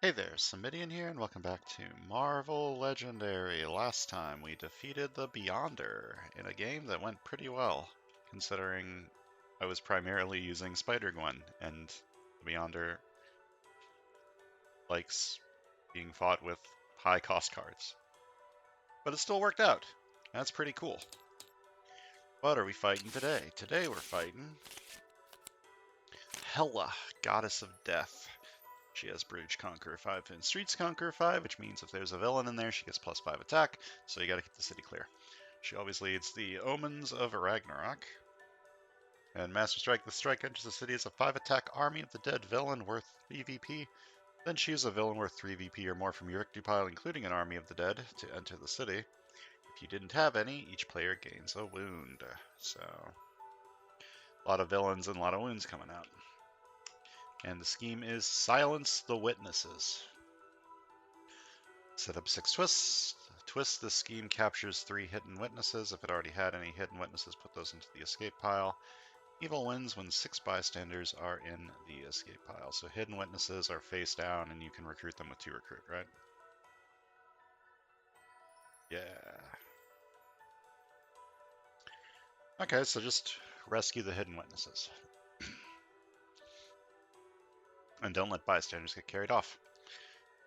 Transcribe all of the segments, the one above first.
Hey there, Samitian here, and welcome back to Marvel Legendary. Last time we defeated the Beyonder in a game that went pretty well, considering I was primarily using Spider-Gwen, and the Beyonder likes being fought with high-cost cards. But it still worked out. That's pretty cool. What are we fighting today? Today we're fighting Hela, Goddess of Death. She has Bridge Conqueror 5 and Streets Conqueror 5, which means if there's a villain in there, she gets +5 attack, so you gotta keep the city clear. She always leads the Omens of Ragnarok. And Master Strike, the strike enters the city as a 5 attack Army of the Dead villain worth 3 VP. Then choose a villain worth 3 VP or more from your victory pile, including an Army of the Dead, to enter the city. If you didn't have any, each player gains a wound. So, a lot of villains and a lot of wounds coming out. And the scheme is Silence the Witnesses. Set up 6 twists. Twist, this scheme captures 3 hidden witnesses. If it already had any hidden witnesses, put those into the escape pile. Evil wins when 6 bystanders are in the escape pile. So hidden witnesses are face down and you can recruit them with 2 recruit, right? Yeah. Okay, so just rescue the hidden witnesses. And don't let bystanders get carried off.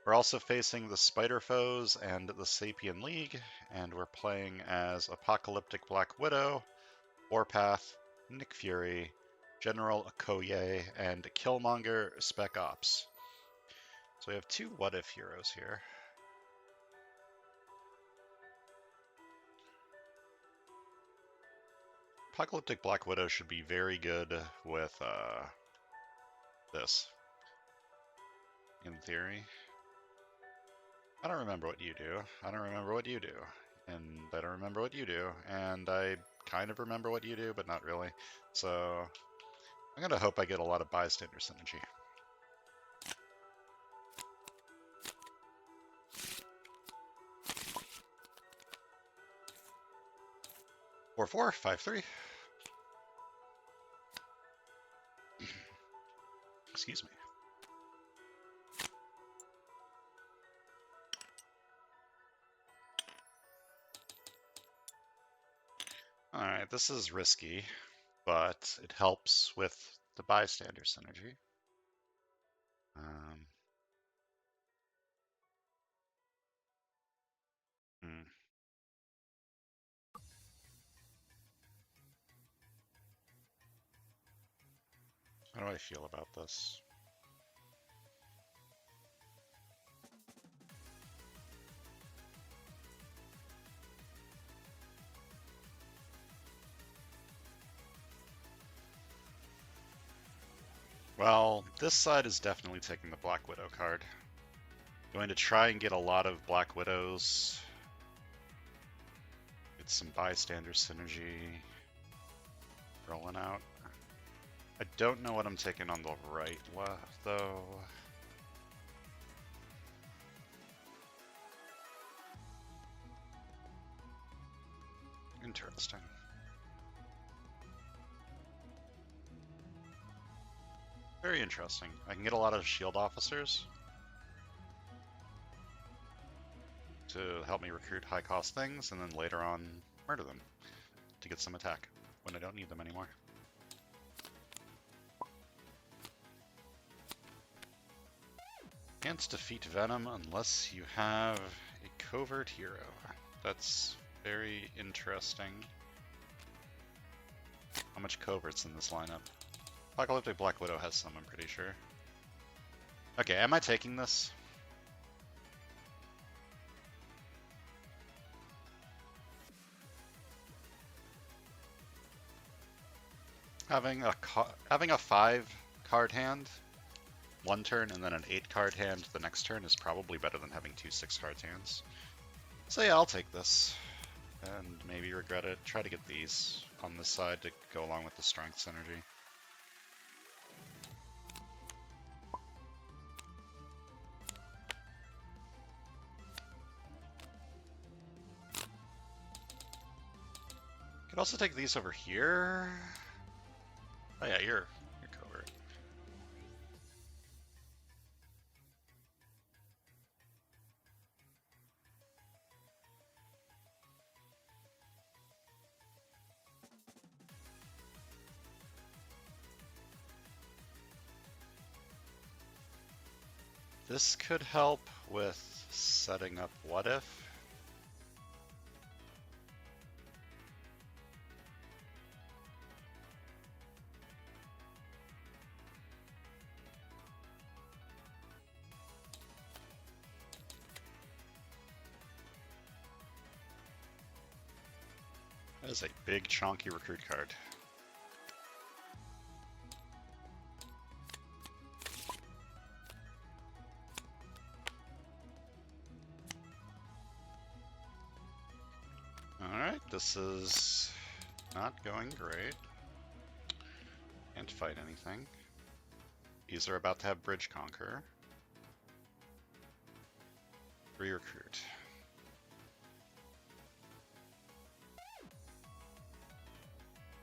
We're also facing the Spider Foes and the Sapien League, and we're playing as Apocalyptic Black Widow, Warpath, Nick Fury, General Okoye, and Killmonger Spec Ops. So we have 2 What If heroes here. Apocalyptic Black Widow should be very good with this, in theory. I don't remember what you do. I don't remember what you do. And I don't remember what you do. And I kind of remember what you do, but not really. So I'm going to hope I get a lot of bystander synergy. 4-4, 5-3. Excuse me. Alright, this is risky, but it helps with the bystander synergy. Hmm. How do I feel about this? Well, this side is definitely taking the Black Widow card. Going to try and get a lot of Black Widows. Get some bystander synergy rolling out. I don't know what I'm taking on the right left, though. Interesting. Very interesting. I can get a lot of shield officers to help me recruit high-cost things, and then later on murder them to get some attack when I don't need them anymore. Can't defeat Venom unless you have a covert hero. That's very interesting. How much covert's in this lineup? Apocalyptic Black Widow has some, I'm pretty sure. Okay, am I taking this? Having a 5 card hand one turn and then an 8 card hand the next turn is probably better than having 2 6 card hands. So yeah, I'll take this and maybe regret it. Try to get these on this side to go along with the strength synergy. Could also take these over here. Oh yeah, you're covert. This could help with setting up what if. That is a big chonky recruit card. Alright, this is not going great. Can't fight anything. These are about to have Bridge Conquer. Re-recruit.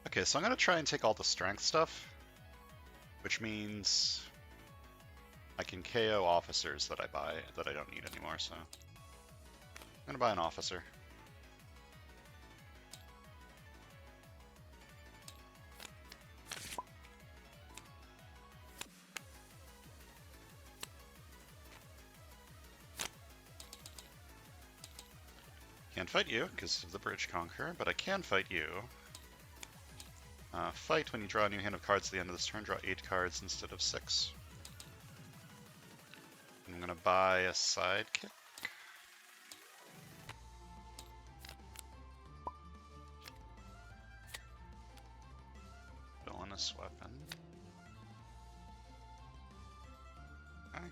Okay, so I'm going to try and take all the strength stuff, which means I can KO officers that I buy that I don't need anymore, so I'm going to buy an officer. Can't fight you because of the Bridge Conquer, but I can fight you. Fight when you draw a new hand of cards at the end of this turn. Draw 8 cards instead of 6. I'm going to buy a sidekick. Villainous weapon. Okay.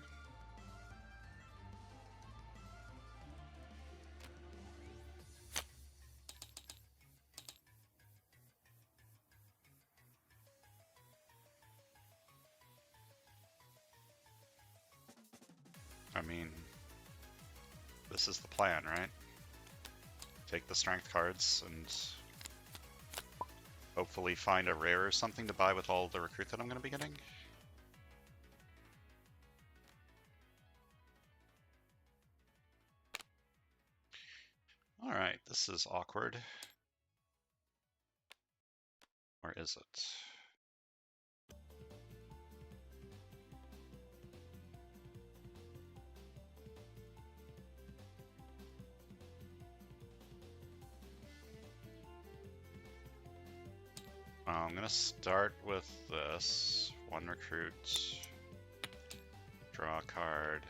I mean, this is the plan, right? Take the strength cards and hopefully find a rare or something to buy with all the recruit that I'm going to be getting. Alright, this is awkward. Or is it? I'm gonna start with this. 1 recruit, draw a card,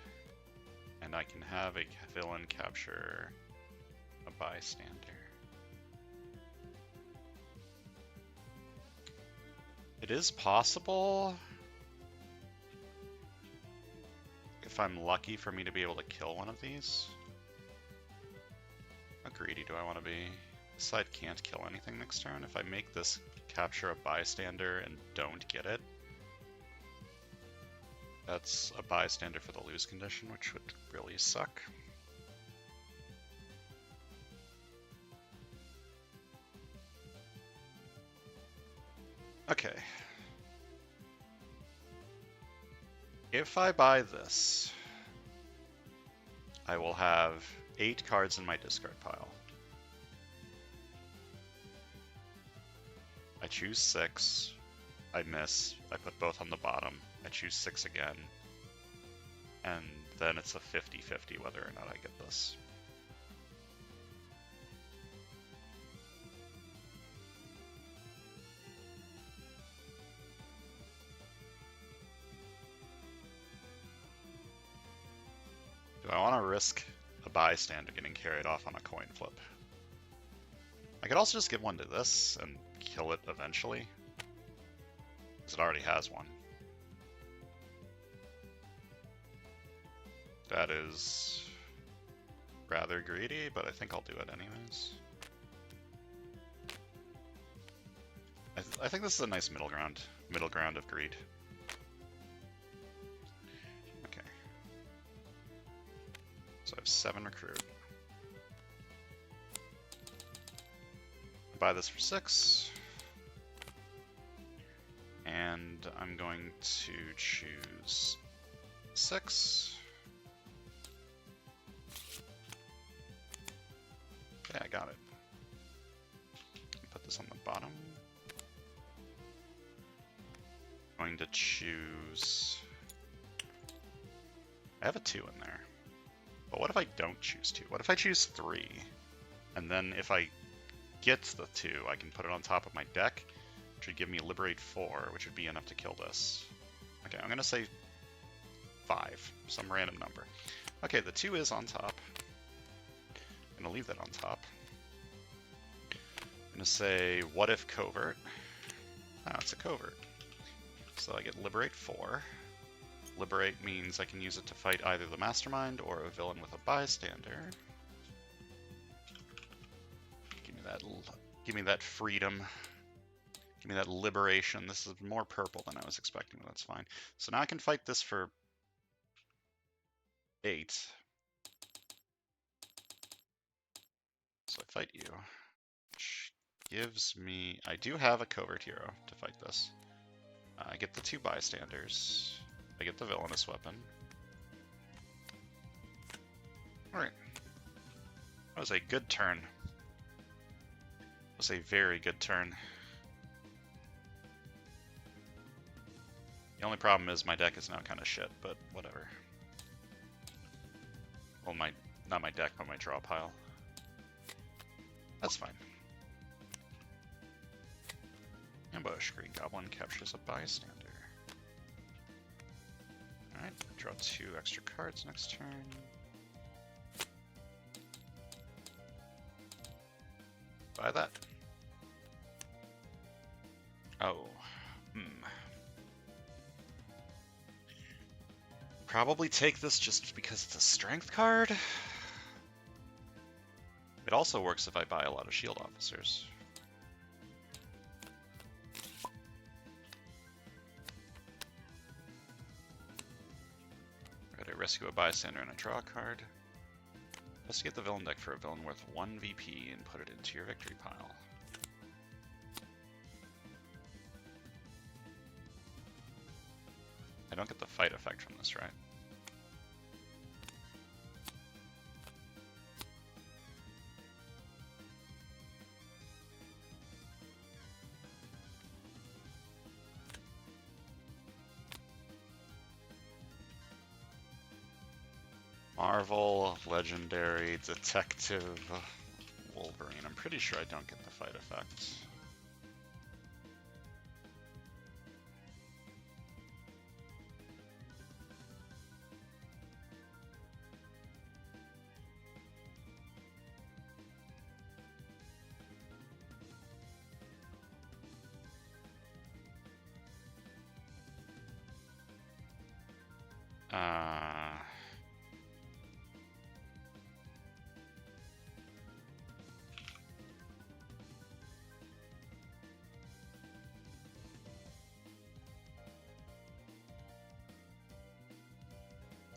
and I can have a villain capture a bystander. It is possible, if I'm lucky, for me to be able to kill one of these. How greedy do I want to be? This side can't kill anything next turn. If I make this capture a bystander and don't get it, that's a bystander for the lose condition, which would really suck. Okay. If I buy this, I will have 8 cards in my discard pile. I choose 6, I miss, I put both on the bottom, I choose 6 again, and then it's a 50-50 whether or not I get this. Do I want to risk a bystander getting carried off on a coin flip? I could also just give one to this and kill it eventually, because it already has one. That is rather greedy, but I think I'll do it anyways. I think this is a nice middle ground of greed. Okay. So I have 7 recruit. Buy this for 6. And I'm going to choose 6. Okay, I got it. Put this on the bottom. Going to choose... I have a 2 in there. But what if I don't choose 2? What if I choose 3? And then if I get the 2, I can put it on top of my deck, which would give me Liberate 4, which would be enough to kill this. Okay, I'm going to say 5, some random number. Okay, the 2 is on top. I'm going to leave that on top. I'm going to say, what if covert? Oh, it's a covert. So I get Liberate 4. Liberate means I can use it to fight either the Mastermind or a villain with a bystander. Give me that freedom. Give me that liberation. This is more purple than I was expecting, but that's fine. So now I can fight this for 8. So I fight you. Which gives me... I do have a covert hero to fight this. I get the 2 bystanders. I get the villainous weapon. Alright. That was a good turn. That was a very good turn. The only problem is my deck is now kind of shit, but whatever. Well, not my deck, but my draw pile. That's fine. Ambush. Green Goblin captures a bystander. Alright, draw 2 extra cards next turn. Buy that. Oh. Probably take this just because it's a strength card. It also works if I buy a lot of shield officers. Alright, I rescue a bystander and I draw a card. Investigate the villain deck for a villain worth 1 VP and put it into your victory pile. I don't get the fight effect from this, right? Marvel, Legendary, Detective, Wolverine. I'm pretty sure I don't get the fight effect.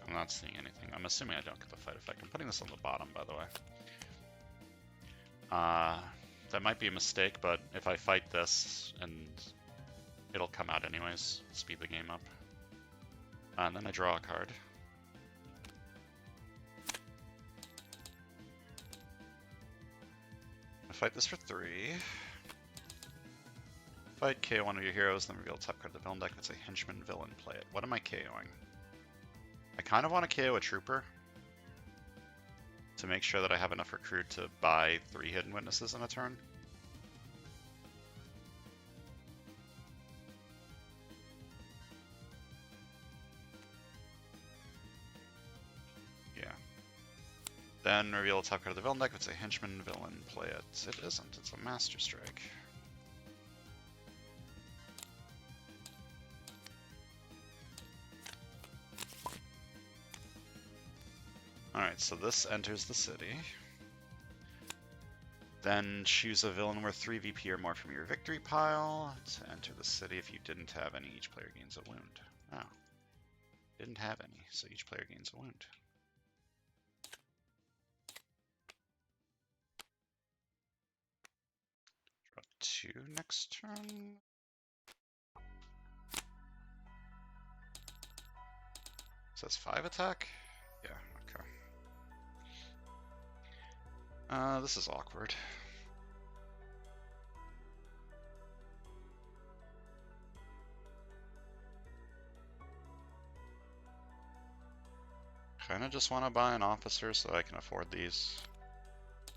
I'm not seeing anything. I'm assuming I don't get the fight effect. I'm putting this on the bottom, by the way. That might be a mistake, but if I fight this, and it'll come out anyways, speed the game up. And then I draw a card. I fight this for 3. Fight, KO one of your heroes, then reveal top card of the villain deck. That's a henchman villain. Play it. What am I KOing? I kind of want to KO a trooper to make sure that I have enough recruit to buy 3 hidden witnesses in a turn. Yeah. Then reveal a top card of the villain deck. It's a henchman villain. Play it. It isn't. It's a Master Strike. Alright, so this enters the city. Then choose a villain worth 3 VP or more from your victory pile to enter the city. If you didn't have any, each player gains a wound. Oh. Didn't have any, so each player gains a wound. Draw 2 next turn. Says 5 attack? Yeah, okay. This is awkward. Kind of just want to buy an officer so I can afford these,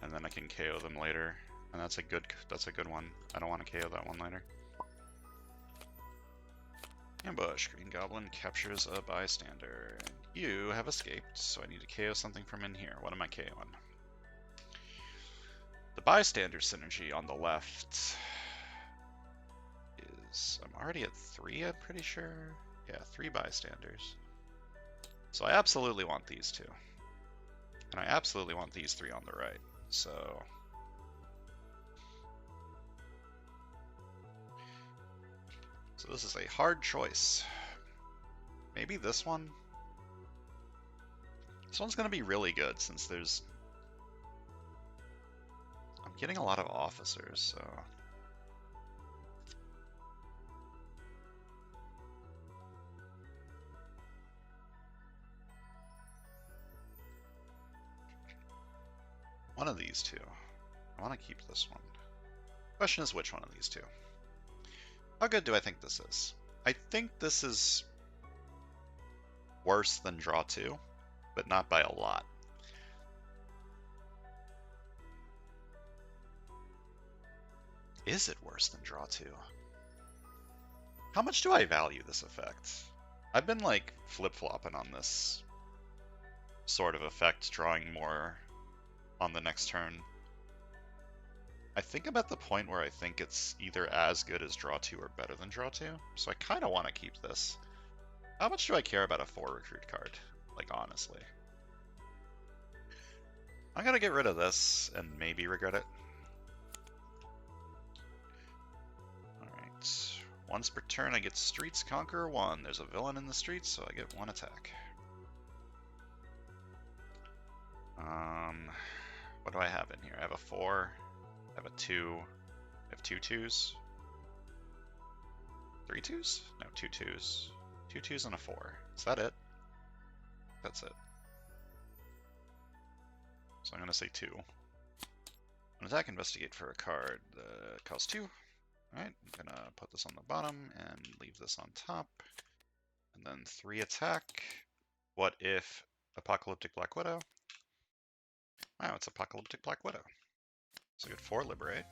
and then I can KO them later. And that's a good one. I don't want to KO that one later. Ambush. Green Goblin captures a bystander. You have escaped, so I need to KO something from in here. What am I KOing? The bystander synergy on the left is... I'm already at 3, I'm pretty sure. Yeah, 3 bystanders. So I absolutely want these 2. And I absolutely want these 3 on the right. So... So this is a hard choice. Maybe this one? This one's going to be really good since there's... I'm getting a lot of officers, so... One of these 2. I want to keep this one. Question is which one of these 2? How good do I think this is? I think this is worse than draw 2, but not by a lot. Is it worse than draw 2? How much do I value this effect? I've been like flip-flopping on this sort of effect, drawing more on the next turn. I think I'm at the point where I think it's either as good as draw 2 or better than draw 2, so I kind of want to keep this. How much do I care about a 4 recruit card? Like, honestly. I'm gonna get rid of this and maybe regret it. Alright. Once per turn I get Streets Conqueror 1. There's a villain in the streets, so I get 1 attack. What do I have in here? I have a 4. I have a 2. I have 2 2s. 3 2s? No, 2 2s. 2 2s and a 4. Is that it? That's it. So I'm going to say 2. An attack investigate for a card that costs 2. Alright, I'm going to put this on the bottom and leave this on top. And then 3 attack. What if Apocalyptic Black Widow? Wow, it's Apocalyptic Black Widow. So I get 4 Liberate.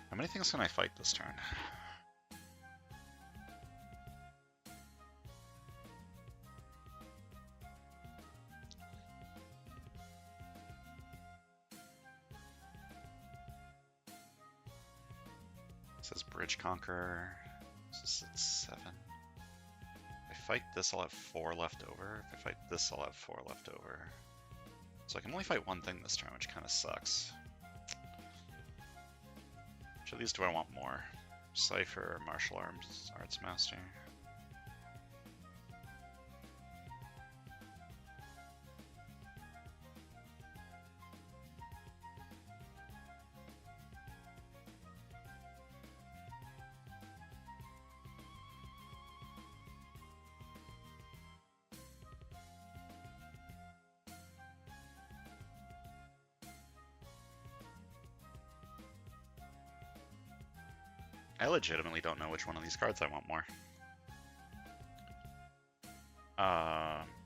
How many things can I fight this turn? It says Bridge Conqueror. This is at 7. If I fight this, I'll have 4 left over. If I fight this, I'll have 4 left over. So I can only fight one thing this turn, which kind of sucks. Which of these do I want more? Cypher or Martial Arts Master? I legitimately don't know which one of these cards I want more.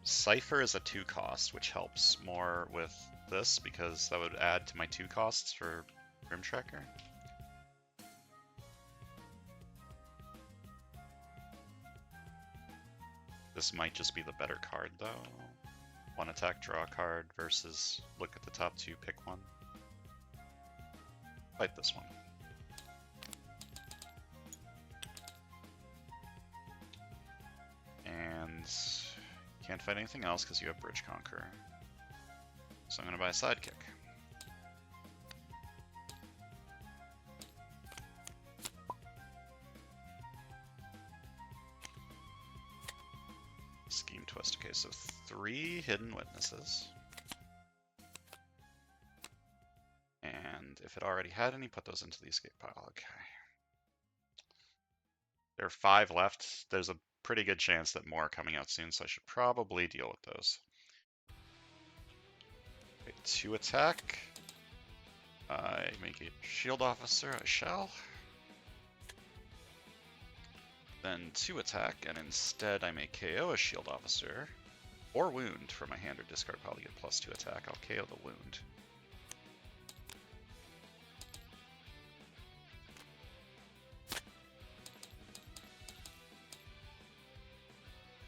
Cypher is a 2 cost, which helps more with this because that would add to my 2 costs for Grim Tracker. This might just be the better card though. 1 attack, draw a card versus look at the top 2, pick one. Fight this one. And can't fight anything else because you have Bridge Conqueror. So I'm going to buy a Sidekick. Scheme Twist. Okay, so 3 Hidden Witnesses. And if it already had any, put those into the escape pile. Okay. There are 5 left. There's a pretty good chance that more are coming out soon, so I should probably deal with those. Okay, 2 attack. I make a Shield Officer, I shall. then 2 attack, and instead I may KO a shield officer, or wound from my hand or discard pile to get +2 attack. I'll KO the wound.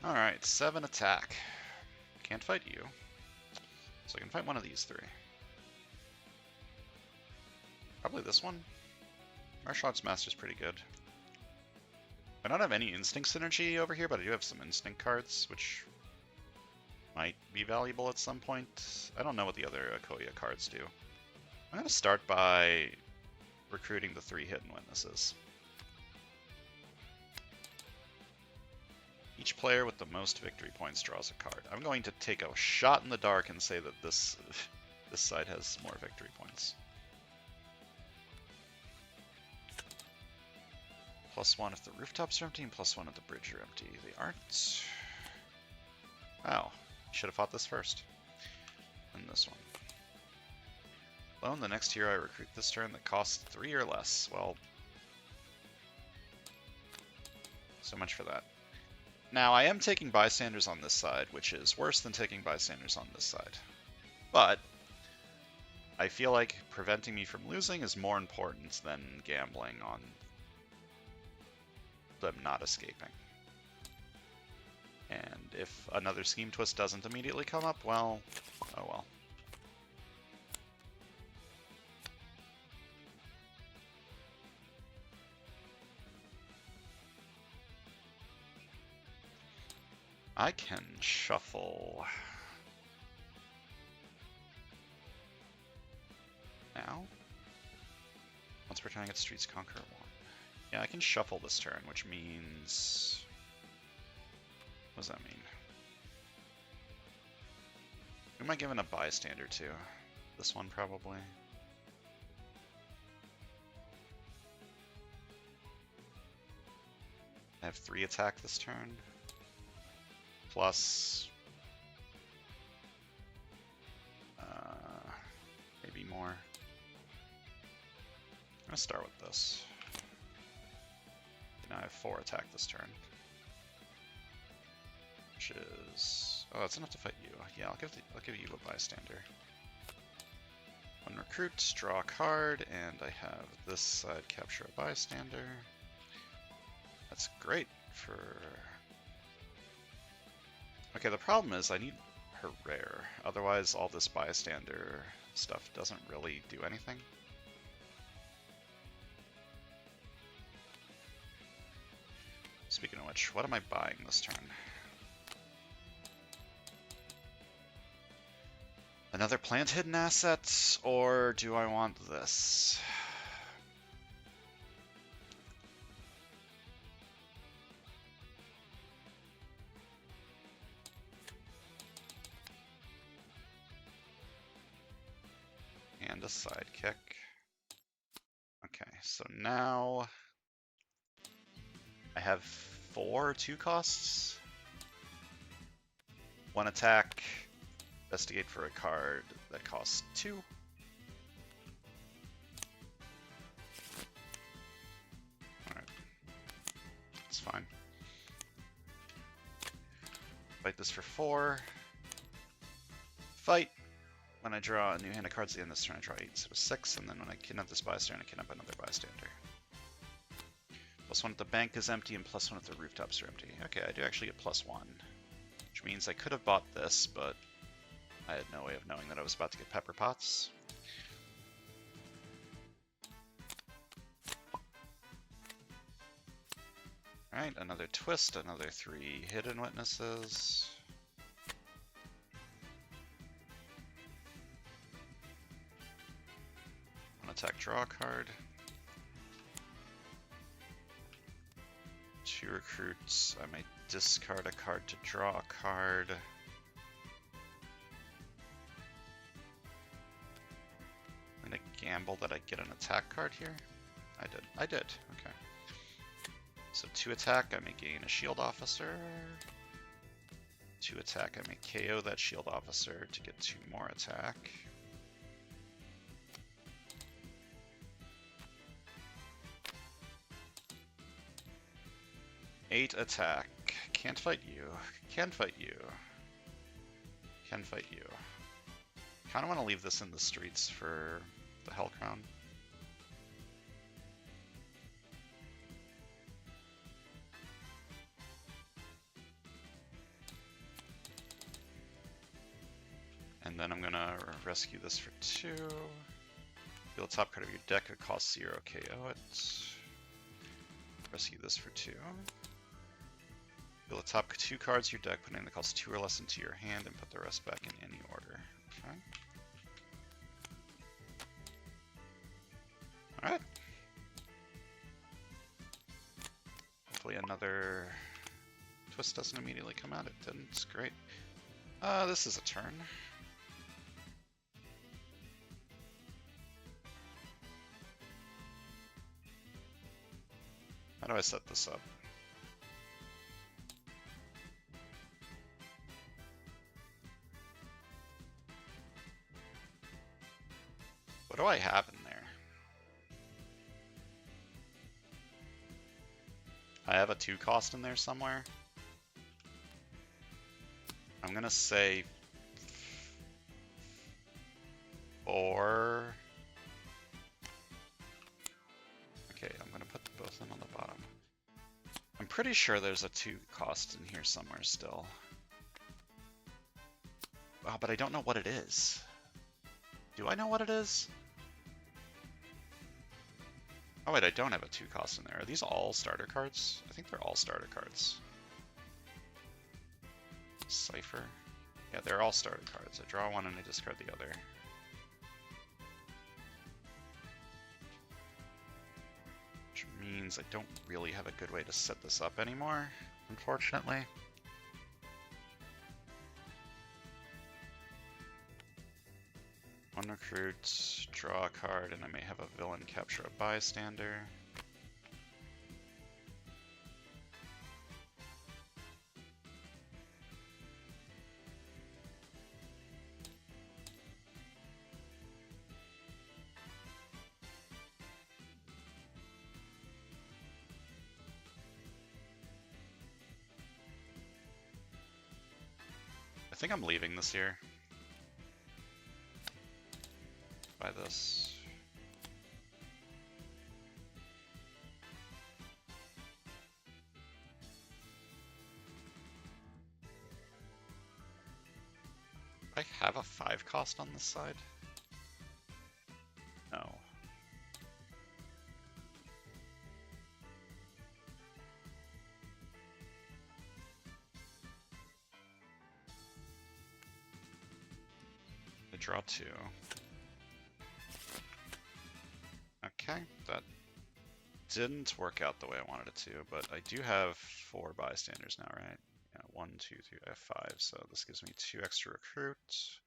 Alright, 7 attack. Can't fight you. So I can fight one of these 3. Probably this one. Martial Arts Master's pretty good. I don't have any Instinct synergy over here, but I do have some Instinct cards, which might be valuable at some point. I don't know what the other Akoya cards do. I'm going to start by recruiting the 3 Hidden Witnesses. Each player with the most victory points draws a card. I'm going to take a shot in the dark and say that this side has more victory points. +1 if the rooftops are empty, and +1 if the bridge are empty. They aren't. Wow. Should have fought this first. And this one. Loan the next hero I recruit this turn that costs 3 or less. Well, so much for that. Now, I am taking bystanders on this side, which is worse than taking bystanders on this side. But I feel like preventing me from losing is more important than gambling on them not escaping. And if another scheme twist doesn't immediately come up, well, oh well. I can shuffle now. Once per turn, I get Streets Conqueror 1. Yeah, I can shuffle this turn, which means... What does that mean? Who am I giving a bystander to? This one, probably. I have 3 attack this turn. Plus... maybe more. I'm gonna start with this. Now I have 4 attack this turn. Which is... Oh, that's enough to fight you. Yeah, I'll give you a bystander. 1 recruit, draw a card, and I have this side capture a bystander. That's great for... Okay, the problem is I need her rare. Otherwise, all this bystander stuff doesn't really do anything. Speaking of which, what am I buying this turn? Another plant hidden asset, or do I want this? And a sidekick. Okay, so now I have 4 2 costs. 1 attack. Investigate for a card that costs 2. Alright. It's fine. Fight this for 4. Fight! When I draw a new hand of cards at the end of this turn, I draw 8 instead of 6, and then when I kidnap this bystander, I kidnap another bystander. +1 if the bank is empty, and +1 if the rooftops are empty. Okay, I do actually get +1. Which means I could have bought this, but I had no way of knowing that I was about to get pepper pots. Alright, another twist, another 3 hidden witnesses. One attack, draw a card. 2 recruits. I may discard a card to draw a card. I'm gonna gamble that I get an attack card here. I did. Okay. So 2 attack, I may gain a shield officer. 2 attack, I may KO that shield officer to get 2 more attack. 8 attack. Can't fight you. Can fight you. Can fight you. Kind of want to leave this in the streets for the Hell Crown. And then I'm gonna rescue this for 2. Deal top card of your deck, it costs 0, KO it. Rescue this for 2. Deal the top 2 cards of your deck, put anything that costs 2 or less into your hand, and put the rest back in any order. Okay. Alright. Hopefully another twist doesn't immediately come out. It didn't. It's great. This is a turn. How do I set this up? What do I have in there? I have a 2 cost in there somewhere. I'm gonna say 4. Okay, I'm gonna put both in on the bottom. I'm pretty sure there's a 2 cost in here somewhere still. Oh, but I don't know what it is. Do I know what it is? Oh wait, I don't have a 2 cost in there. Are these all starter cards? I think they're all starter cards. Cypher. Yeah, they're all starter cards. I draw one and I discard the other. Which means I don't really have a good way to set this up anymore, unfortunately. One recruit, draw a card, and I may have a villain capture a bystander. I think I'm leaving this here. By this. Do I have a 5 cost on this side? No. I draw 2. Okay, that didn't work out the way I wanted it to, but I do have 4 bystanders now, right? Yeah, 1, 2, 3, I have 5, so this gives me 2 extra recruits.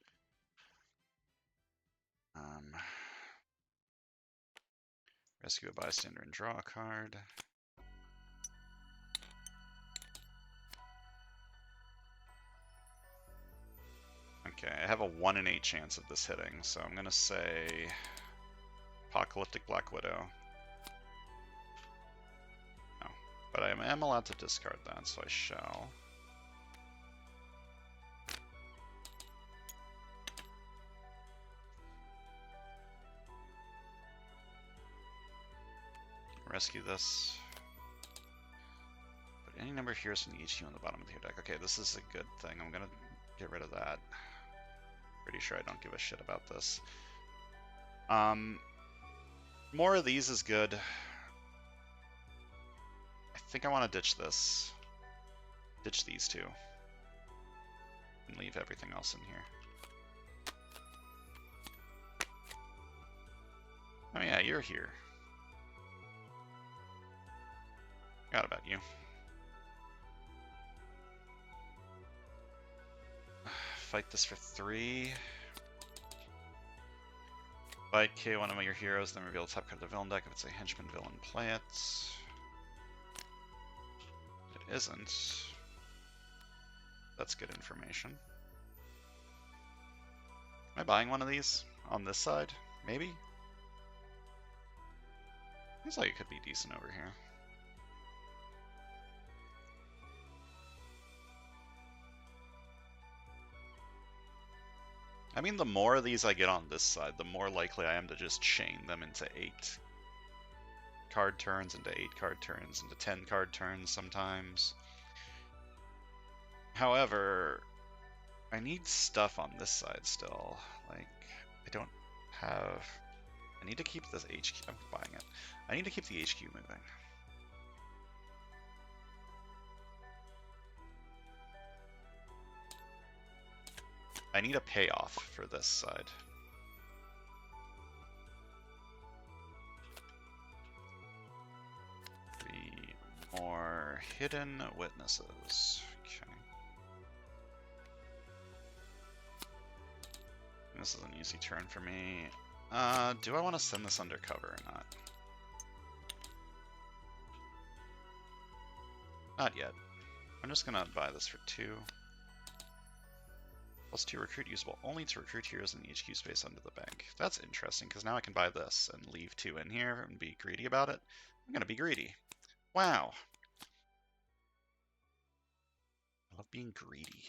Rescue a bystander and draw a card. Okay, I have a 1 in 8 chance of this hitting, so I'm gonna say Apocalyptic Black Widow. No, but I am allowed to discard that, so I shall. Rescue this. Put any number of heroes from each team on the bottom of your deck. Okay, this is a good thing. I'm gonna get rid of that. Pretty sure I don't give a shit about this. More of these is good. I think I want to ditch this. Ditch these 2. And leave everything else in here. Oh yeah, you're here. Forgot about you. Fight this for 3. Fight K one of your heroes, then reveal the top card of the villain deck. If it's a henchman villain, play it. It isn't. That's good information. Am I buying one of these on this side? Maybe? Seems like it could be decent over here. I mean, the more of these I get on this side, the more likely I am to just chain them into 8 card turns, into 8 card turns, into 10 card turns sometimes. However, I need stuff on this side still. Like, I don't have... I need to keep this HQ... I'm buying it. I need to keep the HQ moving. I need a payoff for this side. More hidden witnesses. Okay. This is an easy turn for me. Do I want to send this undercover or not? Not yet. I'm just gonna buy this for 2. Plus 2 recruit usable only to recruit heroes in the HQ space under the bank. That's interesting, because now I can buy this and leave 2 in here and be greedy about it. I'm gonna be greedy. Wow. I love being greedy.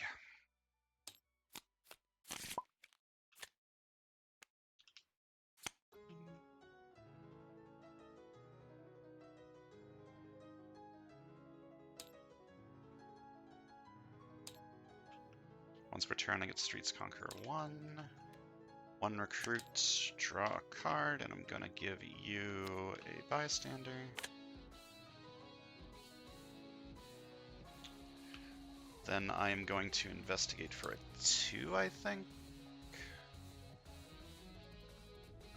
Once per turn, I get Streets Conqueror 1. 1 recruit, draw a card, and I'm gonna give you a bystander. Then I am going to investigate for a 2, I think.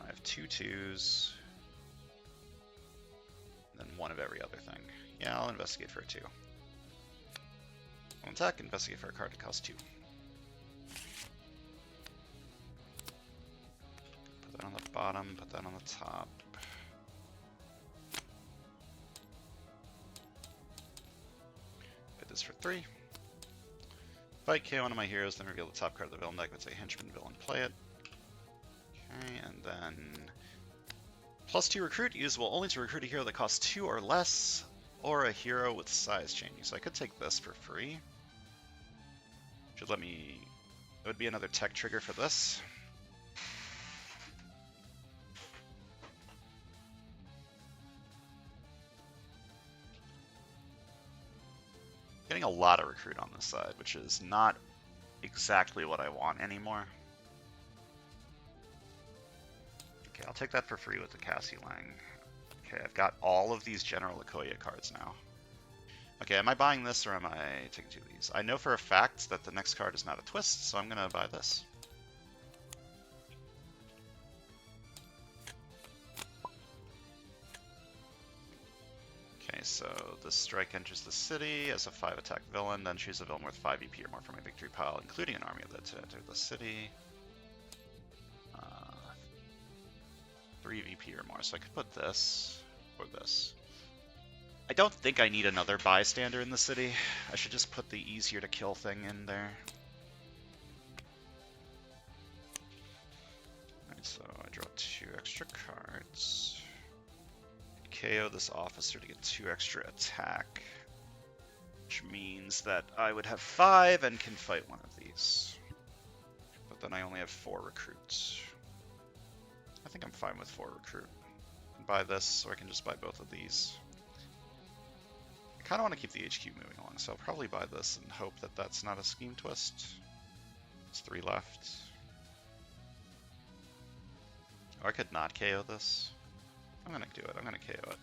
I have 2 2s. And then 1 of every other thing. Yeah, I'll investigate for a 2. I'll attack, investigate for a card that costs 2. Put that on the bottom, put that on the top. Put this for 3. Fight KO one of my heroes, then reveal the top card of the villain deck. Let's say henchman villain, play it. Okay, and then plus 2 recruit, usable only to recruit a hero that costs 2 or less, or a hero with size changing. So I could take this for free. Should let me... It would be another tech trigger for this. Getting a lot of recruit on this side, which is not exactly what I want anymore. Okay, I'll take that for free with the Cassie Lang. Okay, I've got all of these General Okoye cards now. Okay, am I buying this or am I taking 2 of these? I know for a fact that the next card is not a twist, so I'm going to buy this. Okay, so this strike enters the city as a 5 attack villain, then choose a villain worth 5 EP or more from my victory pile, including an army of that to enter the city. 3 VP or more, so I could put this or this. I don't think I need another bystander in the city. I should just put the easier to kill thing in there. Alright, so I draw 2 extra cards. KO this officer to get 2 extra attack, which means that I would have 5 and can fight one of these. But then I only have 4 recruits. I think I'm fine with 4 recruit. I can buy this, or I can just buy both of these. I kind of want to keep the HQ moving along, so I'll probably buy this and hope that that's not a scheme twist. There's 3 left. Or I could not KO this. I'm gonna do it. I'm gonna KO it.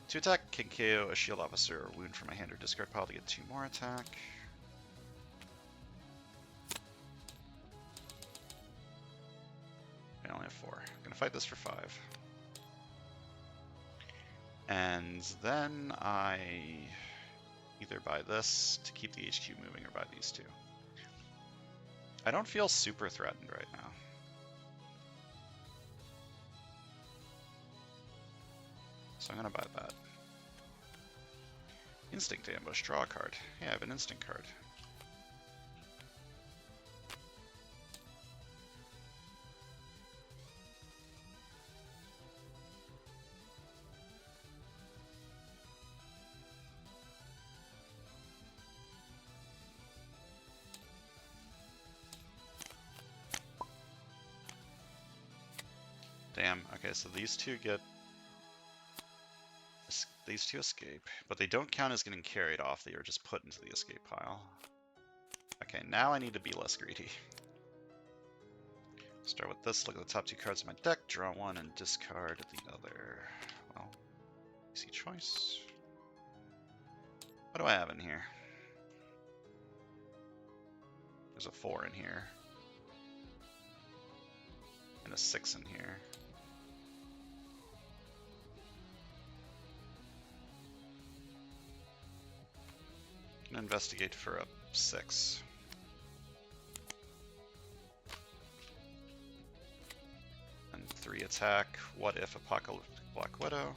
2 attack can KO a shield officer or wound from my hand or discard pile to get 2 more attack. I only have 4. I'm gonna fight this for 5. And then I either buy this to keep the HQ moving or buy these 2. I don't feel super threatened right now. So I'm gonna buy that. Instinct ambush, draw a card. Yeah, I have an instinct card. Damn. Okay, so these two get... These two escape, but they don't count as getting carried off. They are just put into the escape pile. Okay, now I need to be less greedy. Start with this, look at the top two cards of my deck, draw one and discard the other. Well, easy choice. What do I have in here? There's a 4 in here. And a 6 in here. Can investigate for a 6. And 3 attack. What if Apocalyptic Black Widow?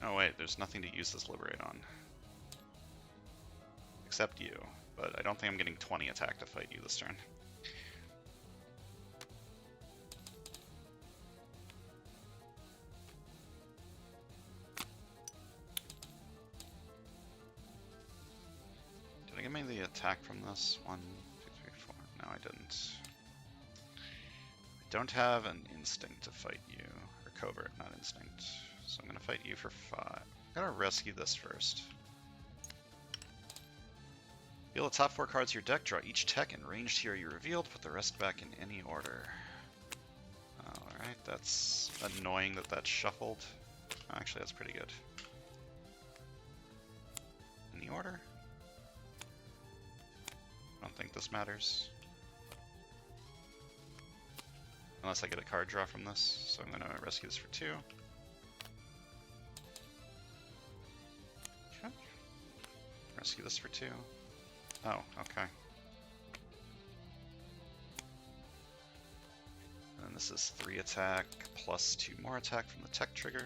Oh wait, there's nothing to use this Liberate on. Except you, but I don't think I'm getting 20 attack to fight you this turn. Did I get me the attack from this? 1, 2, 3, 4. No, I didn't. I don't have an instinct to fight you. Or covert, not instinct. So I'm going to fight you for 5. I'm going to rescue this first. Deal the top 4 cards of your deck, draw each tech and ranged hero you revealed, put the rest back in any order. Alright, that's annoying that that's shuffled. Actually, that's pretty good. Any order? I don't think this matters. Unless I get a card draw from this, so I'm going to rescue this for 2. Okay. Rescue this for 2. Oh, okay. And this is 3 attack plus 2 more attack from the tech trigger.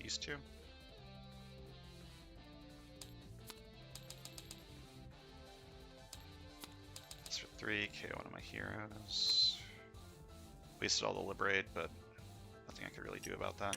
These 2. This for 3, KO one of my heroes. Wasted all the Liberate, but nothing I could really do about that.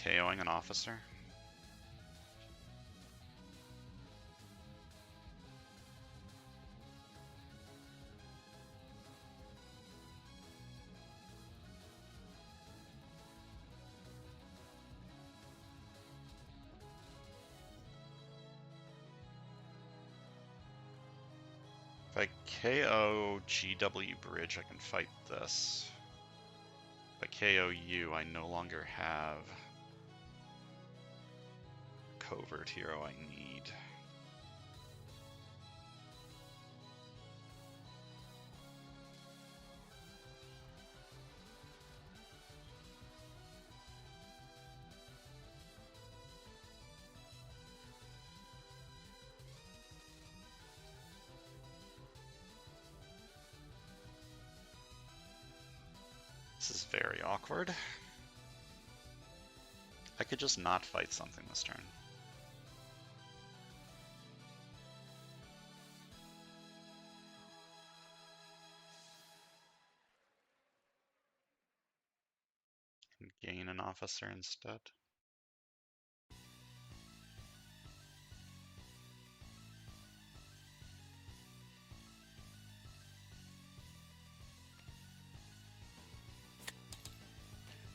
KOing an officer. If I KO GW Bridge, I can fight this. If I KO you, I no longer have covert hero I need. This is very awkward. I could just not fight something this turn. And gain an officer instead.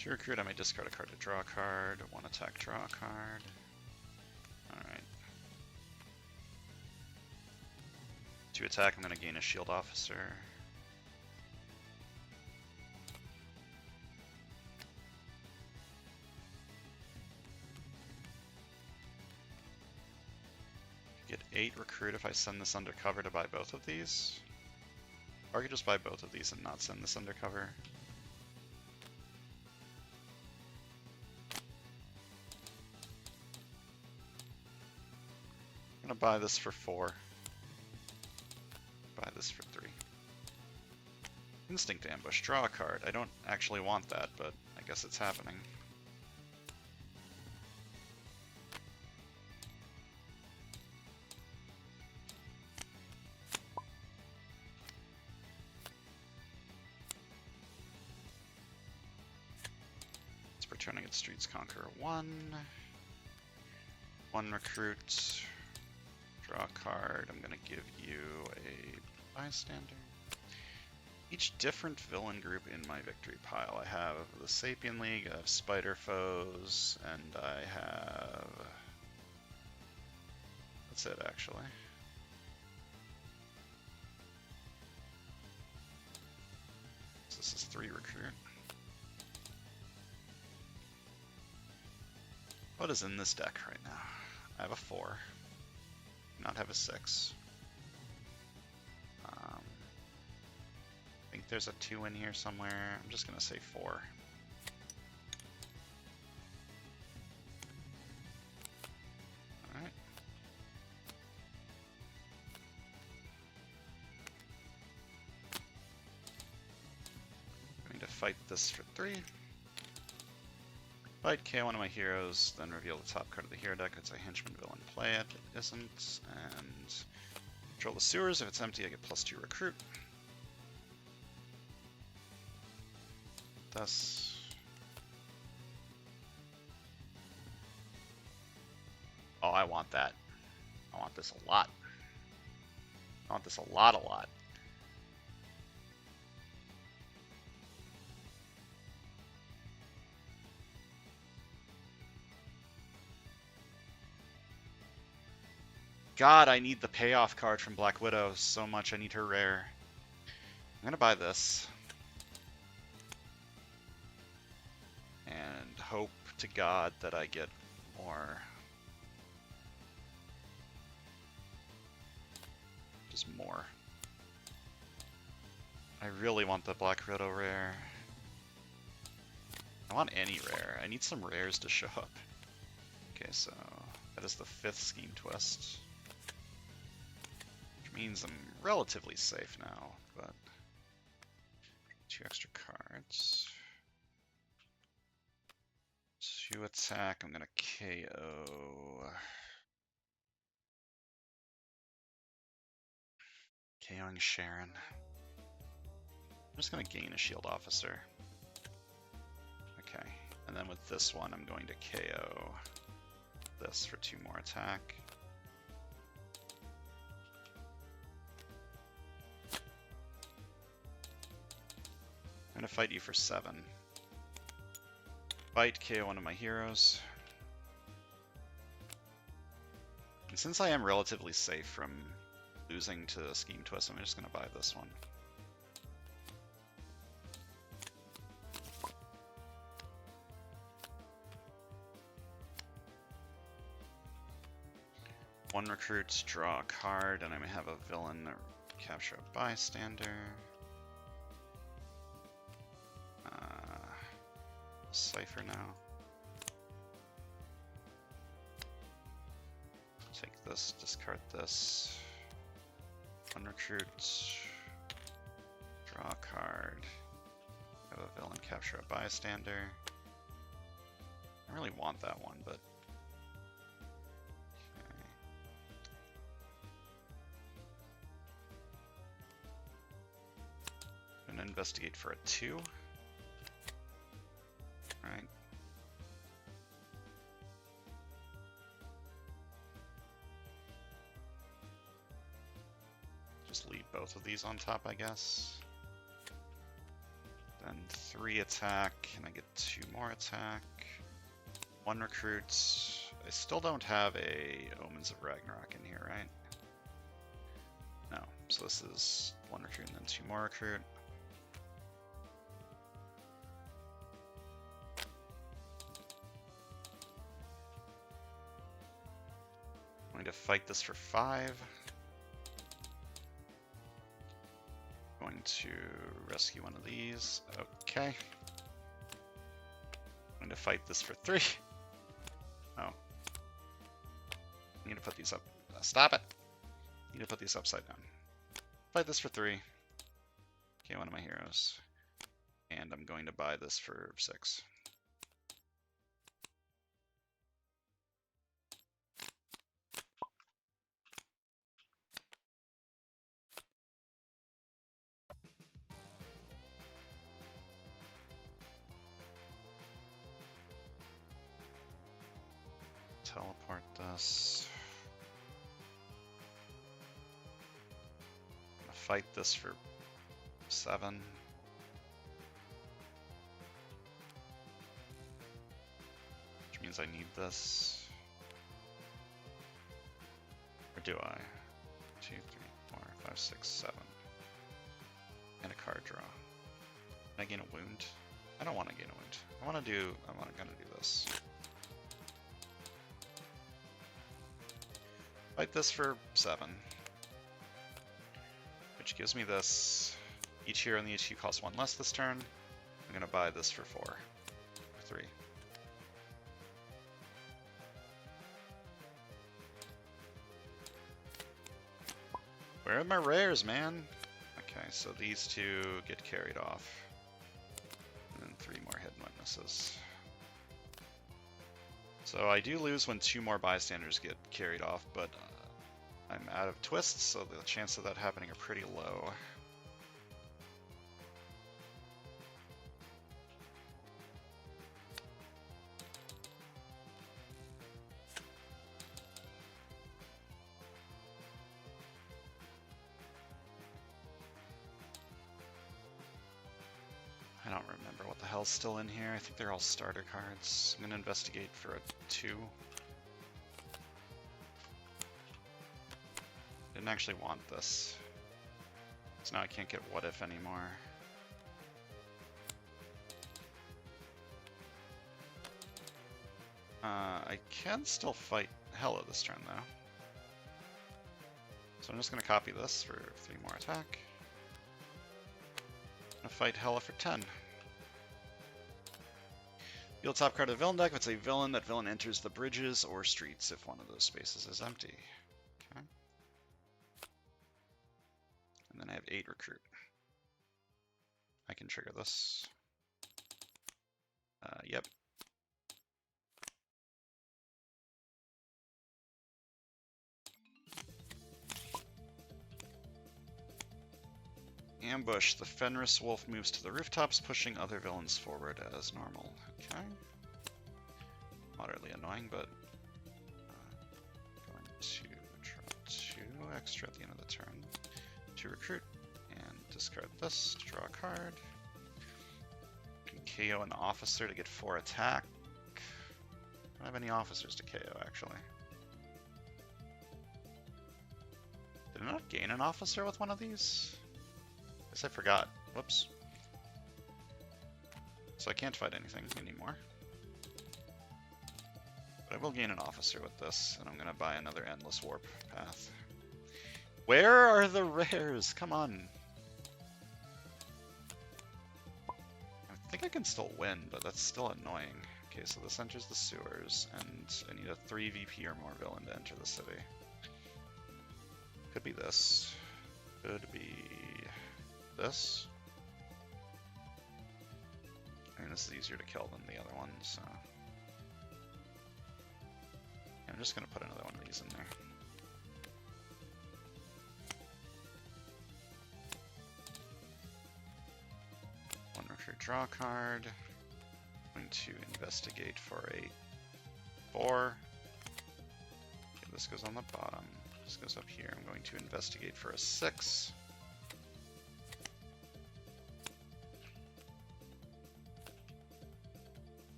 To recruit, I may discard a card to draw a card. 1 attack, draw a card. Alright. 2 attack, I'm going to gain a shield officer. Get 8 recruit if I send this undercover to buy both of these. Or I could just buy both of these and not send this undercover. I'm gonna buy this for 4. Buy this for 3. Instinct ambush, draw a card. I don't actually want that, but I guess it's happening. It's returning its Streets Conqueror 1. 1 recruit. Draw a card. I'm gonna give you a bystander. Each different villain group in my victory pile. I have the Sapien League, I have Spider Foes, and I have... That's it, actually. So this is 3 recruit. What is in this deck right now? I have a 4. Not have a 6. I think there's a 2 in here somewhere. I'm just gonna say 4. Alright. Going to fight this for 3. Fight, KO one of my heroes, then reveal the top card of the hero deck. It's a henchman villain play it. It isn't. And control the sewers. If it's empty, I get +2 recruit. Thus. Oh, I want that. I want this a lot. I want this a lot. God, I need the payoff card from Black Widow so much. I need her rare. I'm gonna buy this. And hope to God that I get more. Just more. I really want the Black Widow rare. I want any rare. I need some rares to show up. Okay, so that is the 5th Scheme Twist. Which means I'm relatively safe now, but 2 extra cards. 2 attack, I'm gonna KO. KOing Sharon. I'm just gonna gain a shield officer. Okay, and then with this one, I'm going to KO this for 2 more attack. I'm gonna fight you for 7. Fight, KO one of my heroes. And since I am relatively safe from losing to Scheme Twist, I'm just gonna buy this one. One recruit, draw a card, and I may have a villain or capture a bystander. Cypher now. Take this, discard this. One recruit. Draw a card. Have a villain capture a bystander. I really want that one, but... Okay. I'm gonna investigate for a 2. Right. Just leave both of these on top, I guess. Then 3 attack, and I get 2 more attack. 1 recruit. I still don't have a Omens of Ragnarok in here, right? No. So this is 1 recruit and then 2 more recruit. I'm going to fight this for 5. Going to rescue one of these. Okay. I'm going to fight this for 3. Oh. I need to put these up. Stop it! I need to put these upside down. Fight this for 3. Okay, one of my heroes. And I'm going to buy this for 6. Teleport this. I'm gonna fight this for 7. Which means I need this. Or do I? 2, 3, 4, 5, 6, 7. And a card draw. Can I gain a wound? I don't want to gain a wound. I'm gonna do this. Fight this for 7. Which gives me this. Each hero in the HQ costs 1 less this turn. I'm gonna buy this for 4. Or 3. Where are my rares, man? Okay, so these 2 get carried off. And then 3 more hidden witnesses. So I do lose when 2 more bystanders get carried off, but I'm out of twists, so the chances of that happening are pretty low. I don't remember what the hell's still in here. I think they're all starter cards. I'm gonna investigate for a 2. Didn't actually want this. So now I can't get what if anymore. I can still fight Hela this turn though. So I'm just gonna copy this for 3 more attack. I'm gonna fight Hela for 10. Deal top card of the villain deck. If it's a villain, that villain enters the bridges or streets if one of those spaces is empty. Okay. And then I have 8 recruit. I can trigger this. Yep. Ambush. The Fenris Wolf moves to the rooftops, pushing other villains forward as normal. Okay. Moderately annoying, but going to draw 2 extra at the end of the turn to recruit and discard this to draw a card. Can KO an officer to get 4 attack. I don't have any officers to KO actually. Did I not gain an officer with one of these? Guess I forgot. Whoops. So I can't fight anything anymore. But I will gain an officer with this, and I'm going to buy another Endless Warp path. Where are the rares? Come on. I think I can still win, but that's still annoying. Okay, so this enters the sewers, and I need a 3 VP or more villain to enter the city. Could be this. Could be this. I mean, this is easier to kill than the other one, so... Yeah, I'm just going to put another one of these in there. One recruit draw card. I'm going to investigate for a 4. Okay, this goes on the bottom. This goes up here. I'm going to investigate for a 6.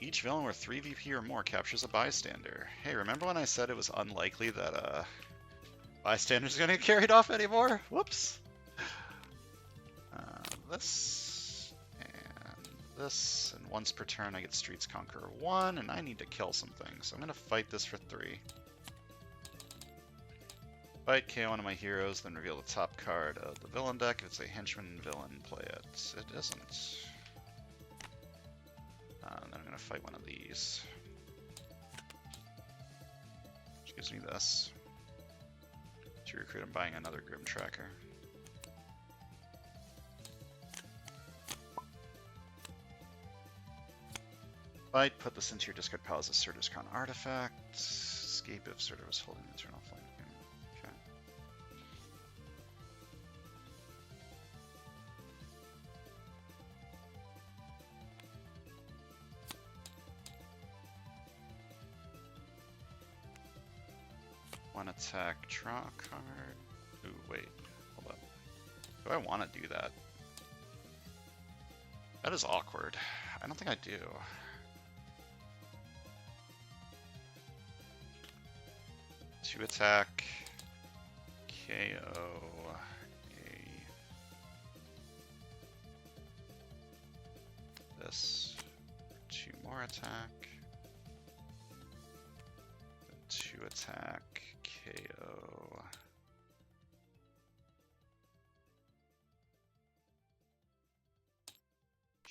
Each villain with 3 VP or more captures a bystander. Hey, remember when I said it was unlikely that bystanders are going to get carried off anymore? Whoops. This and this, and once per turn I get Streets Conqueror 1, and I need to kill some things, so I'm going to fight this for 3. Fight, KO one of my heroes, then reveal the top card of the villain deck. If it's a henchman villain, play it. It isn't. And then I'm going to fight one of these. Which gives me this. To recruit, I'm buying another Grim Tracker. Fight, put this into your discard pile as a Surtur's Crown artifact. Escape if Surtur was holding the Eternal Flame. Okay. One attack, draw a card. Ooh, wait, hold up. Do I want to do that? That is awkward. I don't think I do. Two attack, KO, this, two more attack, two attack, KO.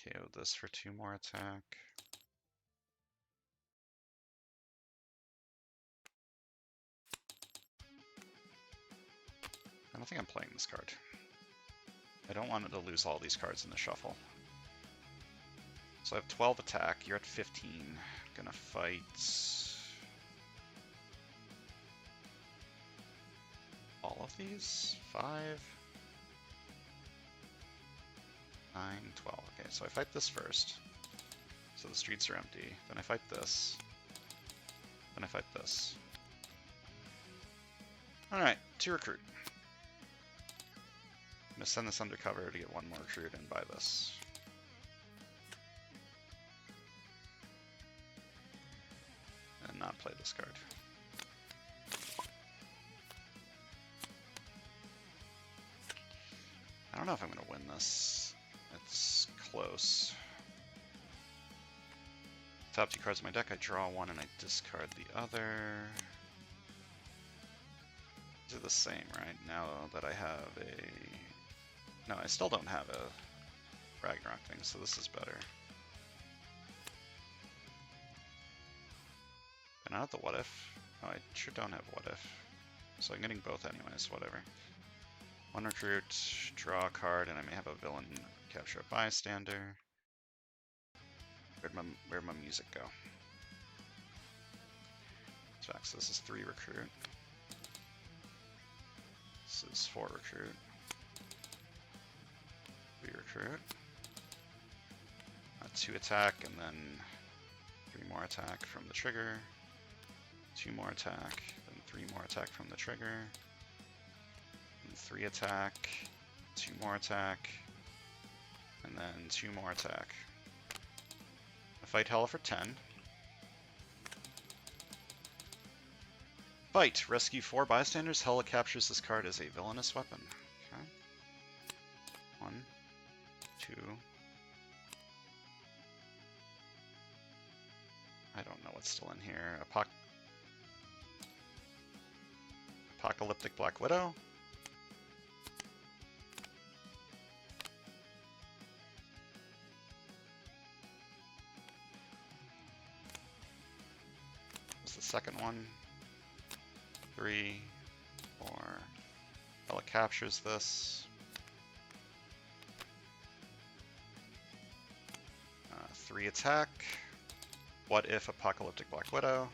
KO this for two more attack. I don't think I'm playing this card. I don't want it to lose all these cards in the shuffle. So I have 12 attack, you're at 15. Gonna fight... all of these? 5? 9, 12. Okay, so I fight this first. So the streets are empty. Then I fight this. Then I fight this. Alright, 2 recruit. I'm gonna send this undercover to get 1 more recruit and buy this. And not play this card. I don't know if I'm gonna win this. It's close. Top 2 cards in my deck, I draw 1 and I discard the other. These are the same, right? Now that I have a... No, I still don't have a Ragnarok thing, so this is better. And I have the what if. Oh, I sure don't have what if. So I'm getting both anyways, whatever. 1 recruit, draw a card, and I may have a villain capture a bystander. Where'd my music go? So this is 3 recruit. This is 4 recruit. 3 recruit. 2 attack, and then 3 more attack from the trigger. 2 more attack, then 3 more attack from the trigger. And 3 attack, 2 more attack, and then 2 more attack. I fight Hela for 10. Fight! Rescue 4 bystanders. Hela captures this card as a villainous weapon. Okay. 1, 2. I don't know what's still in here. Apocalyptic Black Widow. What's the second one? 3, 4. Hela captures this. 3 attack. What if Apocalyptic Black Widow?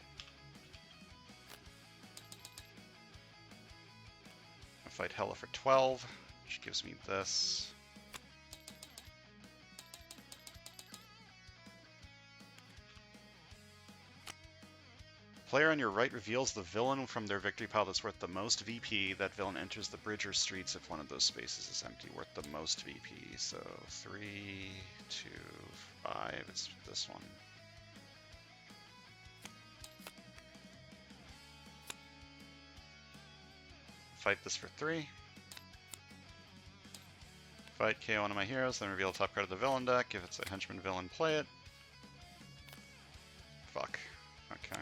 I fight Hela for 12, which gives me this. Player on your right reveals the villain from their victory pile that's worth the most VP. That villain enters the bridge or streets if one of those spaces is empty, worth the most VP. So 3, 2, 5, it's this one. Fight this for 3. Fight KO one of my heroes, then reveal the top card of the villain deck. If it's a henchman villain, play it. Fuck. Okay.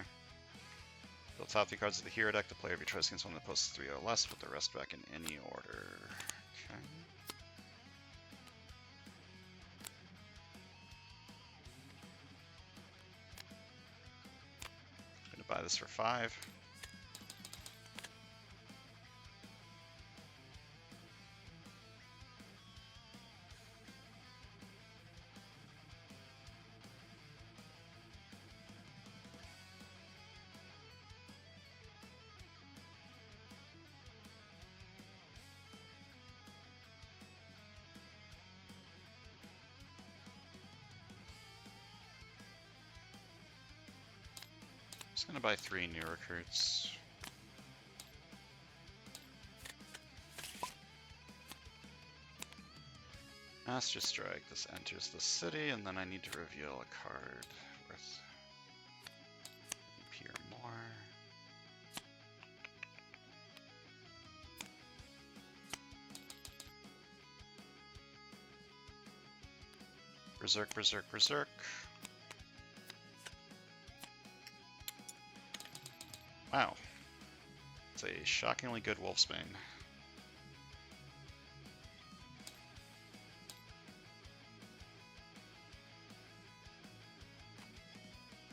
Deal top 3 cards of the hero deck. The player of your choice against one that posts 3 or less. Put the rest back in any order. Okay. I'm gonna buy this for 5. Just gonna buy 3 new recruits. Master Strike. This enters the city, and then I need to reveal a card worth EP or more. Berserk, Berserk, Berserk. Wow. It's a shockingly good Wolfsbane.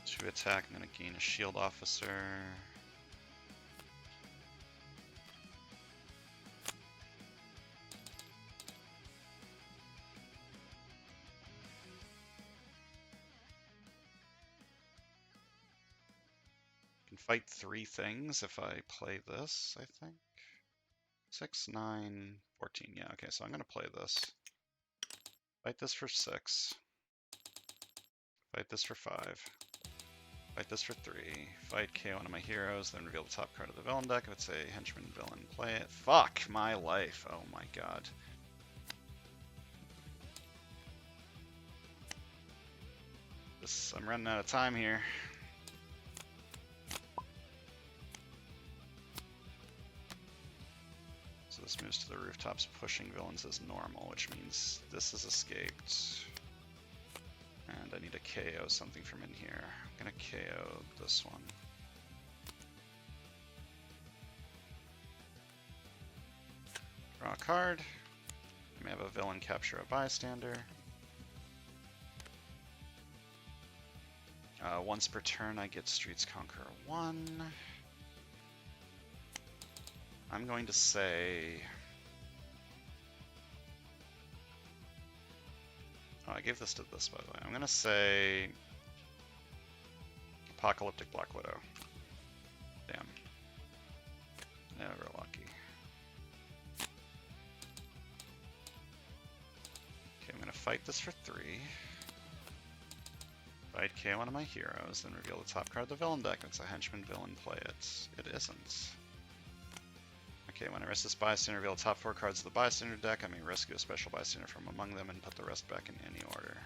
2 attack, I'm gonna gain a shield officer. Can fight 3 things if I play this, I think. 6, 9, 14. Yeah, okay, so I'm gonna play this. Fight this for 6. Fight this for 5. Fight this for 3. Fight KO one of my heroes, then reveal the top card of the villain deck. If it's a henchman villain, play it. Fuck my life. Oh my god. I'm running out of time here. So this moves to the rooftops, pushing villains as normal, which means this has escaped. And I need to KO something from in here. I'm gonna KO this one. Draw a card. I may have a villain capture a bystander. Once per turn I get Streets Conqueror 1. I'm going to say... Oh, I gave this to this, by the way. I'm going to say... Apocalyptic Black Widow. Damn. Never lucky. Okay, I'm going to fight this for 3. Fight KO one of my heroes, then reveal the top card of the villain deck. If it's a henchman villain, play it. It isn't. Okay, when I rest this bystander, reveal the top 4 cards of the bystander deck. I may rescue a special bystander from among them and put the rest back in any order.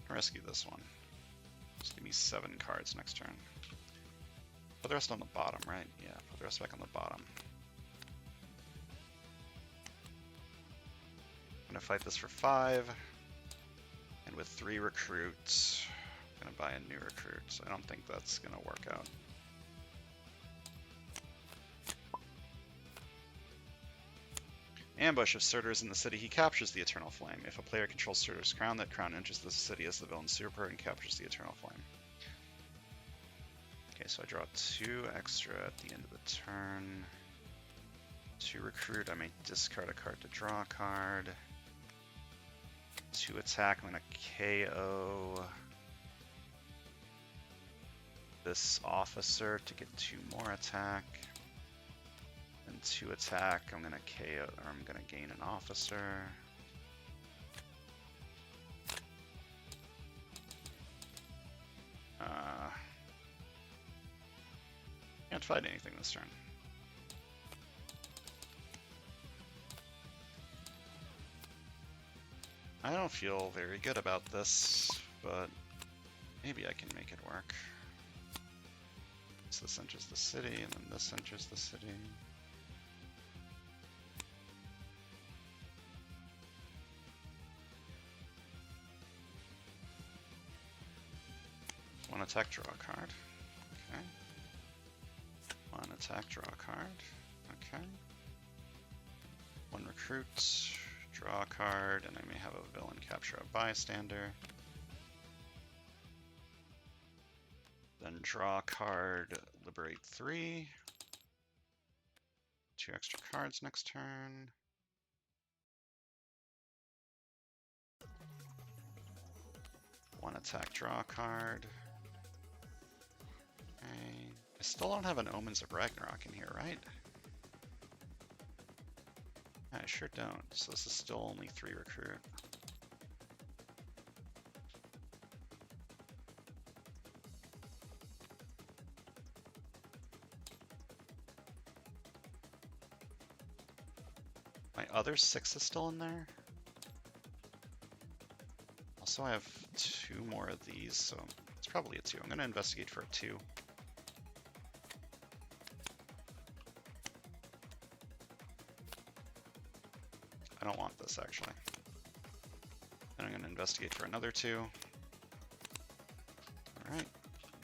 Rescue this one. Just give me 7 cards next turn. Put the rest on the bottom, right? Yeah, put the rest back on the bottom. I'm gonna fight this for 5. And with 3 recruits, I'm gonna buy a new recruit. So I don't think that's gonna work out. Ambush. If Surtur is in the city, he captures the Eternal Flame. If a player controls Surtur's crown, that crown enters the city as the villain's super and captures the Eternal Flame. Okay, so I draw 2 extra at the end of the turn. 2 recruit, I may discard a card to draw a card. 2 attack, I'm going to KO this officer to get 2 more attack. And 2 attack, I'm going to KO, or I'm going to gain an officer. Can't fight anything this turn. I don't feel very good about this, but maybe I can make it work. So this enters the city, and then this enters the city. One attack, draw a card. Okay. 1 attack, draw a card. Okay. 1 recruit, draw a card, and I may have a villain capture a bystander. Then draw a card, liberate 3. 2 extra cards next turn. One attack, draw a card. Okay. I still don't have an Omens of Ragnarok in here, right? I sure don't. So this is still only 3 recruit. My other 6 is still in there. Also, I have 2 more of these, so it's probably a 2. I'm going to investigate for a 2. I don't want this, actually. Then I'm going to investigate for another 2. Alright,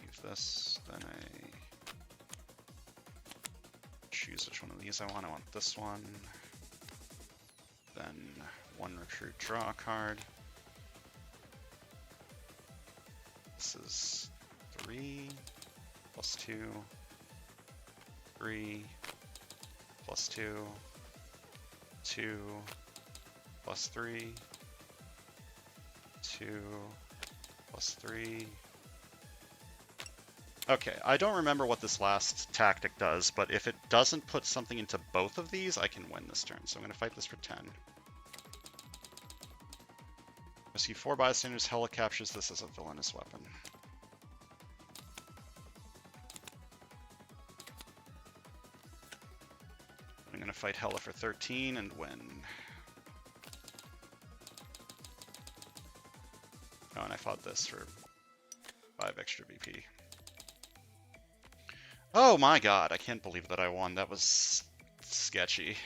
leave this. Then I choose which one of these I want. I want this one. Then 1 recruit, draw a card. This is 3 plus 2, 3 plus 2, 2 plus 3, 2 plus 3. Okay, I don't remember what this last tactic does, but if it doesn't put something into both of these, I can win this turn. So I'm going to fight this for 10. Rescue 4 bystanders. Hela captures this as a villainous weapon. I'm going to fight Hela for 13 and win. Oh, and I fought this for 5 extra BP. Oh my god, I can't believe that I won. That was sketchy.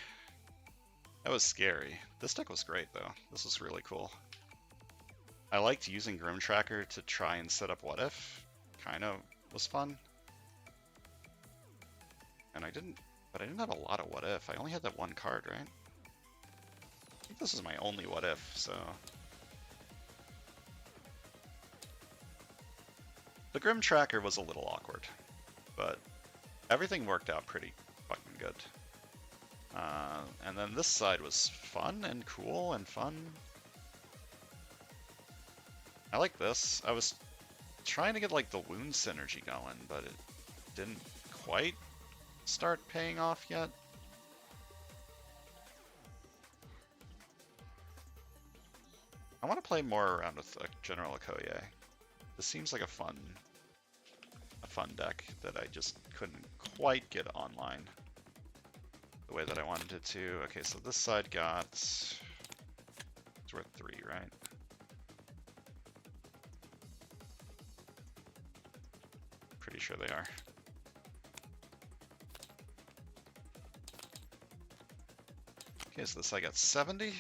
That was scary. This deck was great, though. This was really cool. I liked using Grim Tracker to try and set up What If. Kind of was fun. And I didn't have a lot of What If. I only had that 1 card, right? I think this is my only What If, so... The Grim Tracker was a little awkward, but everything worked out pretty fucking good. And then this side was fun and cool and fun. I like this. I was trying to get like the wound synergy going, but it didn't quite start paying off yet. I want to play more around with General Okoye. This seems like a fun deck that I just couldn't quite get online the way that I wanted it to. Okay, so this side got... It's worth 3, right? Pretty sure they are. Okay, so this side got 70.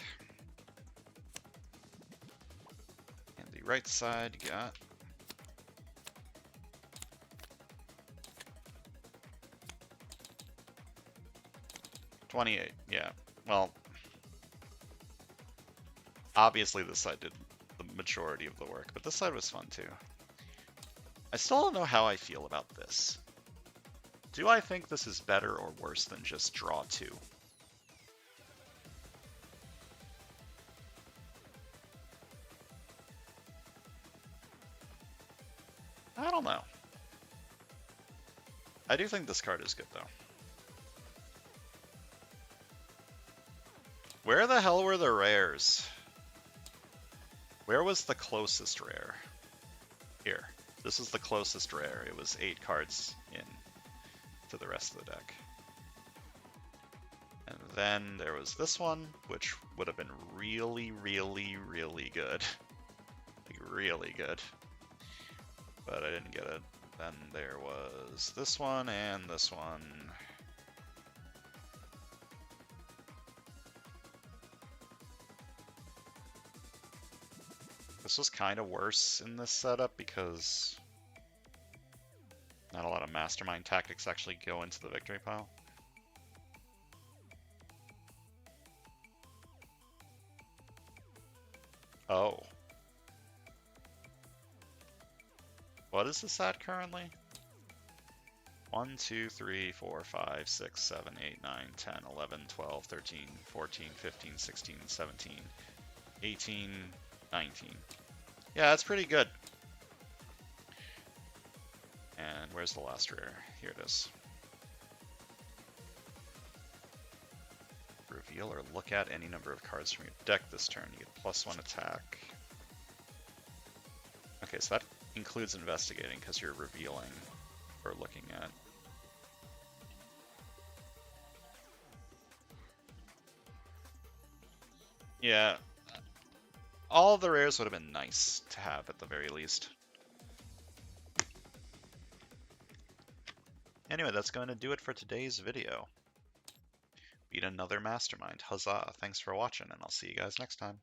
And the right side got... 28, yeah. Well, obviously this side did the majority of the work, but this side was fun too. I still don't know how I feel about this. Do I think this is better or worse than just draw 2? I don't know. I do think this card is good though. Where the hell were the rares? Where was the closest rare? Here. This is the closest rare. It was 8 cards in to the rest of the deck. And then there was this one, which would have been really, really, really good. Like, really good. But I didn't get it. Then there was this one and this one. This was kind of worse in this setup because not a lot of mastermind tactics actually go into the victory pile. Oh. What is this at currently? 1, 2, 3, 4, 5, 6, 7, 8, 9, 10, 11, 12, 13, 14, 15, 16, 17, 18, 19. Yeah, that's pretty good. And where's the last rare? Here it is. Reveal reveal or look at any number of cards from your deck this turn. You get +1 attack. Okay, so that includes investigating because you're revealing or looking at. Yeah, all the rares would have been nice to have at the very least. Anyway, that's going to do it for today's video. Beat another mastermind. Huzzah. Thanks for watching, and I'll see you guys next time.